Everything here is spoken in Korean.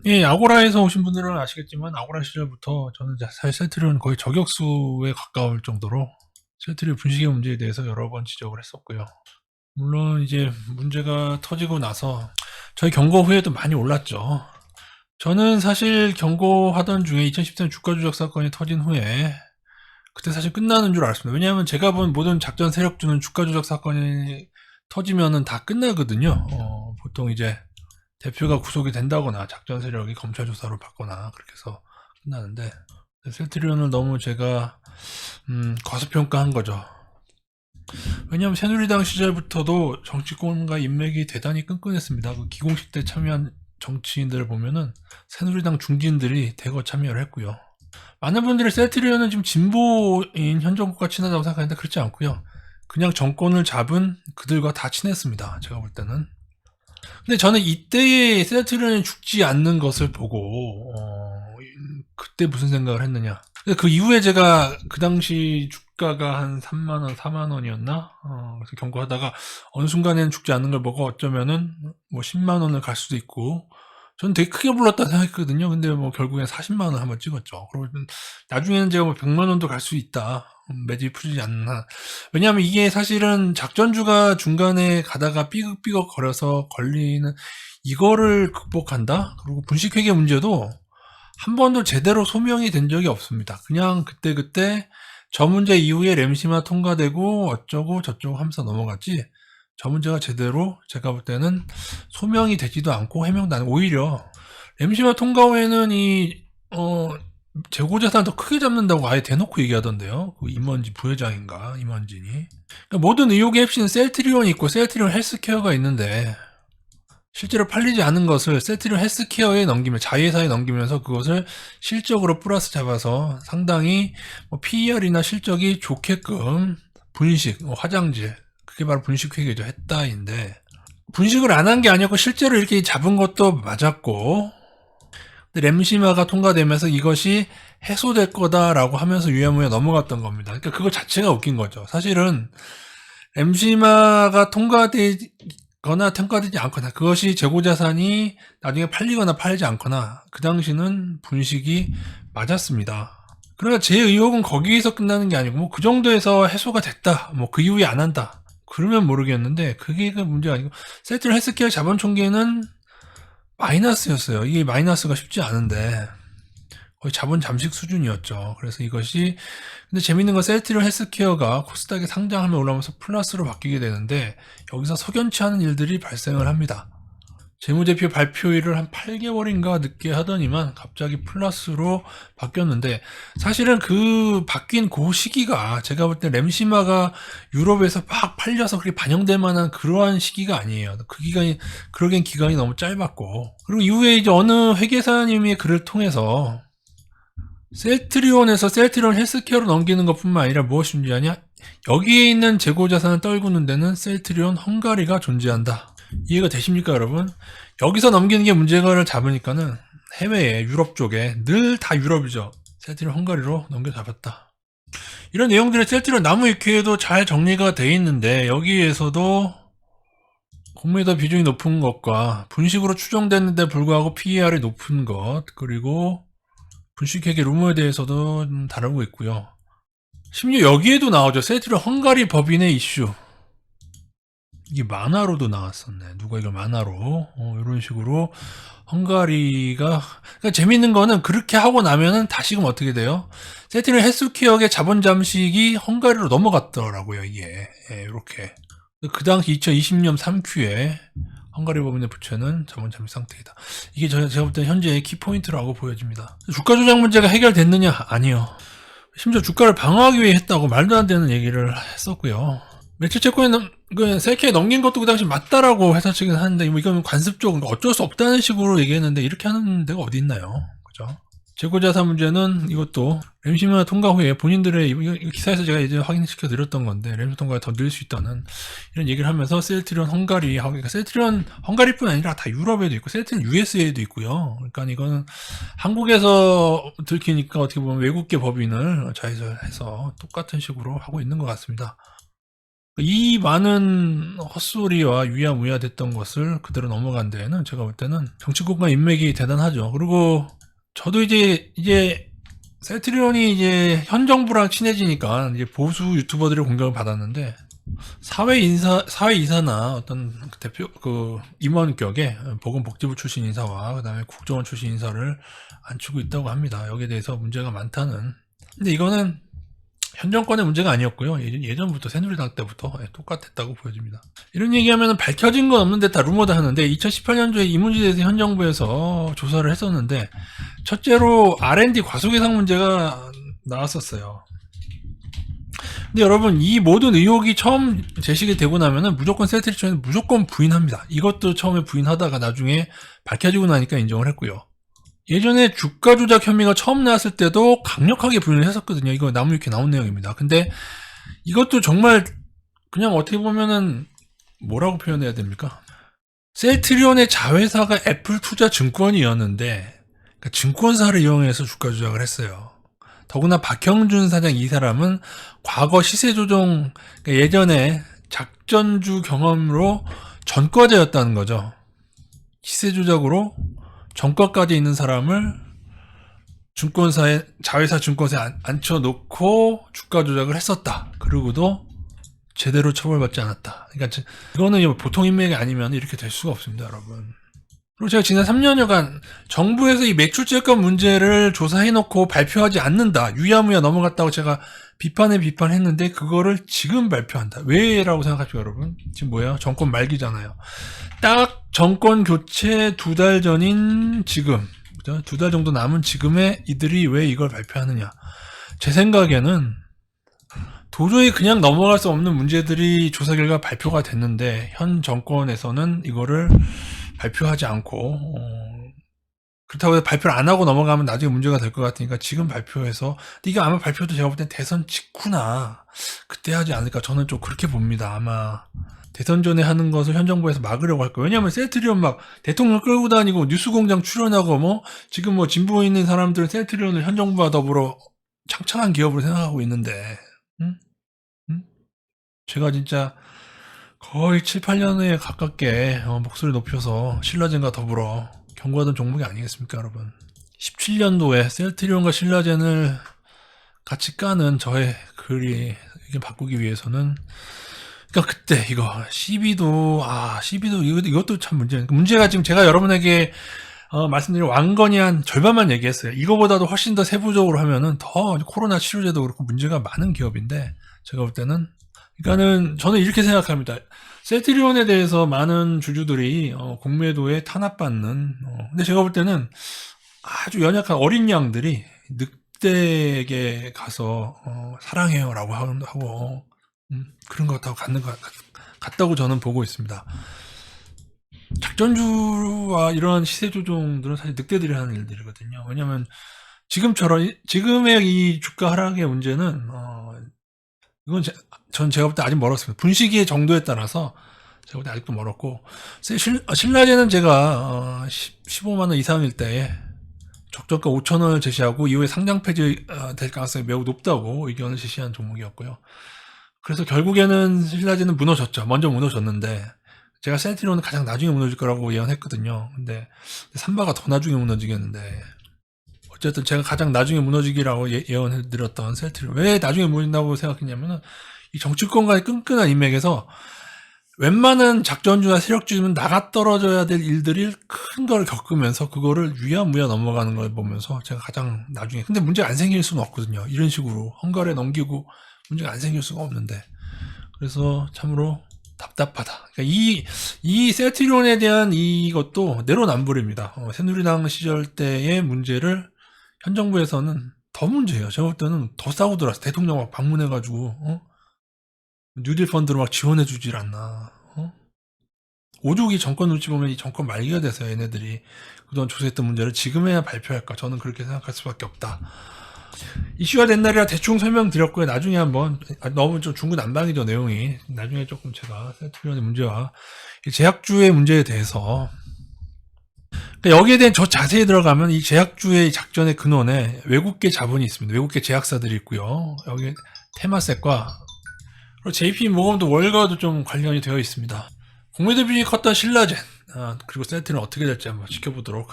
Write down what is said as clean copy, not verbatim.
예, 아고라에서 오신 분들은 아시겠지만 아고라 시절부터 저는 사실 셀트리온 거의 저격수에 가까울 정도로 셀트리온 분식의 문제에 대해서 여러 번 지적을 했었고요. 물론 이제 문제가 터지고 나서 저희 경고 후에도 많이 올랐죠. 저는 사실 경고하던 중에 2013년 주가 조작 사건이 터진 후에 그때 사실 끝나는 줄 알았습니다. 왜냐하면 제가 본 모든 작전 세력주는 주가 조작 사건이 터지면은 다 끝나거든요. 보통 이제 대표가 구속이 된다거나 작전 세력이 검찰 조사로 받거나 그렇게 해서 끝나는데 셀트리온을 너무 제가 과소평가한 거죠. 왜냐하면 새누리당 시절부터도 정치권과 인맥이 대단히 끈끈했습니다. 그 기공식 때 참여한 정치인들을 보면은 새누리당 중진들이 대거 참여를 했고요. 많은 분들이 셀트리온은 지금 진보인 현 정부가 친하다고 생각하는데 그렇지 않고요. 그냥 정권을 잡은 그들과 다 친했습니다. 제가 볼 때는. 근데 저는 이때의 셀트리온이 죽지 않는 것을 보고 그때 무슨 생각을 했느냐. 그 이후에 제가 그 당시 주가가 한 3만원, 4만원이었나? 그래서 경고하다가 어느 순간에는 죽지 않는 걸 보고 어쩌면은 뭐 10만원을 갈 수도 있고 저는 되게 크게 불렀다 생각했거든요. 근데 뭐 결국엔 40만원 한번 찍었죠. 그러고 나중에는 제가 뭐 100만원도 갈 수 있다. 매집이 풀리지 않나. 왜냐하면 이게 사실은 작전주가 중간에 가다가 삐걱삐걱 거려서 걸리는 이거를 극복한다? 그리고 분식회계 문제도 한 번도 제대로 소명이 된 적이 없습니다. 그냥 그때그때 저 문제 이후에 램시마 통과되고 어쩌고 저쩌고 하면서 넘어갔지 저 문제가 제대로 제가 볼 때는 소명이 되지도 않고 해명도 안 하고 오히려 램시마 통과 후에는 재고자산을 더 크게 잡는다고 아예 대놓고 얘기하던데요. 그 임원진 부회장인가 임원진이. 그러니까 모든 의혹의 핵심은 셀트리온이 있고 셀트리온 헬스케어가 있는데 실제로 팔리지 않은 것을 셀트리온 헬스케어에 넘기면 자회사에 넘기면서 그것을 실적으로 플러스 잡아서 상당히 PER이나 실적이 좋게끔 분식, 화장질 그게 바로 분식회계죠. 했다인데 분식을 안 한 게 아니었고 실제로 이렇게 잡은 것도 맞았고 램시마가 통과되면서 이것이 해소될 거다라고 하면서 유야무야 넘어갔던 겁니다. 그러니까 그거 자체가 웃긴 거죠. 사실은 램시마가 통과되거나 통과되지 않거나 그것이 재고자산이 나중에 팔리거나 팔지 않거나 그 당시는 분식이 맞았습니다. 그러나 제 의혹은 거기에서 끝나는 게 아니고 뭐 그 정도에서 해소가 됐다. 뭐 그 이후에 안 한다. 그러면 모르겠는데 그게 그 문제가 아니고 셀트리온 헬스케어 자본 총계는 마이너스였어요. 이게 마이너스가 쉽지 않은데 거의 자본 잠식 수준이었죠. 그래서 이것이 근데 재밌는 건 셀트리온 헬스케어가 코스닥에 상장하면 올라오면서 플러스로 바뀌게 되는데 여기서 석연치 않은 일들이 발생을 합니다. 재무제표 발표일을 한 8개월인가 늦게 하더니만 갑자기 플러스로 바뀌었는데 사실은 그 바뀐 그 시기가 제가 볼 때 램시마가 유럽에서 막 팔려서 그렇게 반영될 만한 그러한 시기가 아니에요. 그 기간이 그러기엔 기간이 너무 짧았고 그리고 이후에 이제 어느 회계사님의 글을 통해서 셀트리온에서 셀트리온 헬스케어로 넘기는 것뿐만 아니라 무엇이 존재하냐? 여기에 있는 재고자산을 떨구는 데는 셀트리온 헝가리가 존재한다. 이해가 되십니까, 여러분? 여기서 넘기는 게 문제가를 잡으니까는 해외에 유럽 쪽에 늘 다 유럽이죠. 셀트리온 헝가리로 넘겨잡았다. 이런 내용들이 셀트리온 나무위키에도 잘 정리가 돼 있는데 여기에서도 공매도 비중이 높은 것과 분식으로 추정됐는데 불구하고 PER이 높은 것 그리고 분식회계 루머에 대해서도 다루고 있고요. 심지어 여기에도 나오죠. 셀트리온 헝가리 법인의 이슈. 이게 만화로도 나왔었네. 누가 이걸 만화로 이런 식으로 헝가리가 그러니까 재밌는 거는 그렇게 하고 나면은 다시금 어떻게 돼요? 셀트리온 헬스케어의 자본 잠식이 헝가리로 넘어갔더라고요. 이게 이렇게 그 당시 2020년 3Q에 헝가리 법인의 부채는 자본 잠식 상태이다. 이게 제가 볼 때 현재의 키포인트라고 보여집니다. 주가 조작 문제가 해결됐느냐? 아니요. 심지어 주가를 방어하기 위해 했다고 말도 안 되는 얘기를 했었고요. 매출 채권에 셀케에 넘긴 것도 그 당시 맞다라고 회사 측은 하는데 뭐 이건 관습적 어쩔 수 없다는 식으로 얘기했는데 이렇게 하는 데가 어디 있나요? 그죠? 재고자산 문제는 이것도 램시마 통과 후에 본인들의 이 기사에서 제가 이제 확인시켜 드렸던 건데 램시마 통과가 더 늘 수 있다는 이런 얘기를 하면서 셀트리온 헝가리 그러니까 셀트리온 헝가리뿐 아니라 다 유럽에도 있고 셀트리온 USA에도 있고요. 그러니까 이거는 한국에서 들키니까 어떻게 보면 외국계 법인을 자회사해서 똑같은 식으로 하고 있는 것 같습니다. 이 많은 헛소리와 유야무야 됐던 것을 그대로 넘어간 데에는 제가 볼 때는 정치권과 인맥이 대단하죠. 그리고 저도 이제 셀트리온이 이제 현 정부랑 친해지니까 이제 보수 유튜버들의 공격을 받았는데 사회 이사나 어떤 대표 임원격의 보건복지부 출신 인사와 그다음에 국정원 출신 인사를 앉히고 있다고 합니다. 여기에 대해서 문제가 많다는. 근데 이거는 현 정권의 문제가 아니었고요. 예전부터 새누리당 때부터 똑같았다고 보여집니다. 이런 얘기하면 밝혀진 건 없는데 다 루머다 하는데 2018년도에 이 문제에 대해서 현 정부에서 조사를 했었는데 첫째로 R&D 과소계상 문제가 나왔었어요. 근데 여러분 이 모든 의혹이 처음 제시가 되고 나면은 무조건 셀트리온은 무조건 부인합니다. 이것도 처음에 부인하다가 나중에 밝혀지고 나니까 인정을 했고요. 예전에 주가 조작 혐의가 처음 나왔을 때도 강력하게 부인을 했었거든요. 이거 나무위키에 나온 내용입니다. 근데 이것도 정말 그냥 어떻게 보면은 뭐라고 표현해야 됩니까? 셀트리온의 자회사가 애플투자증권이었는데 그러니까 증권사를 이용해서 주가 조작을 했어요. 더구나 박형준 사장 이 사람은 과거 시세 조정 그러니까 예전에 작전주 경험으로 전과자였다는 거죠. 시세 조작으로 전과까지 있는 사람을 증권사에 자회사 증권사에 앉혀놓고 주가 조작을 했었다. 그리고도 제대로 처벌받지 않았다. 그러니까 이거는 보통 인맥이 아니면 이렇게 될 수가 없습니다, 여러분. 그리고 제가 지난 3년여간 정부에서 이 매출제권 문제를 조사해놓고 발표하지 않는다. 유야무야 넘어갔다고 제가 비판했는데 그거를 지금 발표한다. 왜라고 생각하십니까, 여러분? 지금 뭐야? 정권 말기잖아요. 딱 정권 교체 2달 전인 지금, 2달 정도 남은 지금에 이들이 왜 이걸 발표하느냐. 제 생각에는 도저히 그냥 넘어갈 수 없는 문제들이 조사 결과 발표가 됐는데 현 정권에서는 이거를 발표하지 않고 그렇다고 해서 발표를 안 하고 넘어가면 나중에 문제가 될 것 같으니까 지금 발표해서 이게 아마 발표도 제가 볼 땐 대선 직후나 그때 하지 않을까 저는 좀 그렇게 봅니다. 아마 대선 전에 하는 것을 현 정부에서 막으려고 할 거예요. 왜냐하면 셀트리온 막 대통령 끌고 다니고 뉴스공장 출연하고 지금 진보에 있는 사람들은 셀트리온을 현 정부와 더불어 창창한 기업으로 생각하고 있는데 응? 제가 진짜 거의 7, 8년에 가깝게 목소리 높여서 신라젠과 더불어 경고하던 종목이 아니겠습니까, 여러분? 17년도에 셀트리온과 신라젠을 같이 까는 저의 글이 바꾸기 위해서는 그러니까 그때 이거 CB도 이것도 참 문제가 지금 제가 여러분에게 말씀드린 왕건이 한 절반만 얘기했어요. 이거보다도 훨씬 더 세부적으로 하면은 더 코로나 치료제도 그렇고 문제가 많은 기업인데 제가 볼 때는 그러니까는 저는 이렇게 생각합니다. 셀트리온에 대해서 많은 주주들이 공매도에 탄압받는 근데 제가 볼 때는 아주 연약한 어린 양들이 늑대에게 가서 사랑해요라고 하고 그런 것 같다고 저는 보고 있습니다. 작전주와 이런 시세 조종들은 사실 늑대들이 하는 일들이거든요. 왜냐하면 지금의 이 주가 하락의 문제는 이건 제가 볼 때 아직 멀었습니다. 분식의 정도에 따라서 제가 볼 때 아직도 멀었고 신라제는 제가 15만원 이상일 때에 적정가 5,000원을 제시하고 이후에 상장 폐지 될 가능성이 매우 높다고 의견을 제시한 종목이었고요. 그래서 결국에는 신라제는 무너졌죠. 먼저 무너졌는데 제가 셀트리온은 가장 나중에 무너질 거라고 예언했거든요. 근데 삼바가 더 나중에 무너지겠는데 어쨌든 제가 가장 나중에 무너지기라고 예언해드렸던 셀트리온 왜 나중에 무너진다고 생각했냐면은 이 정치권과의 끈끈한 인맥에서 웬만한 작전주나 세력주는 나가 떨어져야 될 일들이 큰 걸 겪으면서 그거를 유야무야 넘어가는 걸 보면서 제가 가장 나중에 근데 문제가 안 생길 수는 없거든요. 이런 식으로 헝가리에 넘기고 문제가 안 생길 수가 없는데 그래서 참으로 답답하다. 그러니까 이 셀트리온에 대한 이것도 내로남불입니다. 새누리당 시절 때의 문제를 현 정부에서는 더 문제예요. 제가 볼 때는 더 싸고 들어왔어. 대통령 막 방문해가지고 뉴딜 펀드로 막 지원해주질 않나. 오죽이 정권 눈치 보면 이 정권 말기가 돼서 얘네들이 그동안 조사했던 문제를 지금에야 발표할까. 저는 그렇게 생각할 수밖에 없다. 이슈가 된 날이라 대충 설명드렸고요. 나중에 한번 너무 좀 중구난방이죠 내용이. 나중에 조금 제가 셀트리온의 문제와 제약주의 문제에 대해서 그러니까 여기에 대한 저 자세히 들어가면 이 제약주의 작전의 근원에 외국계 자본이 있습니다. 외국계 제약사들이 있고요. 여기 테마셋과 그리고 JP 모건도 월가도 좀 관련이 되어 있습니다. 공매도 비중이 컸던 신라젠, 그리고 세트는 어떻게 될지 한번 지켜보도록 하겠습니다.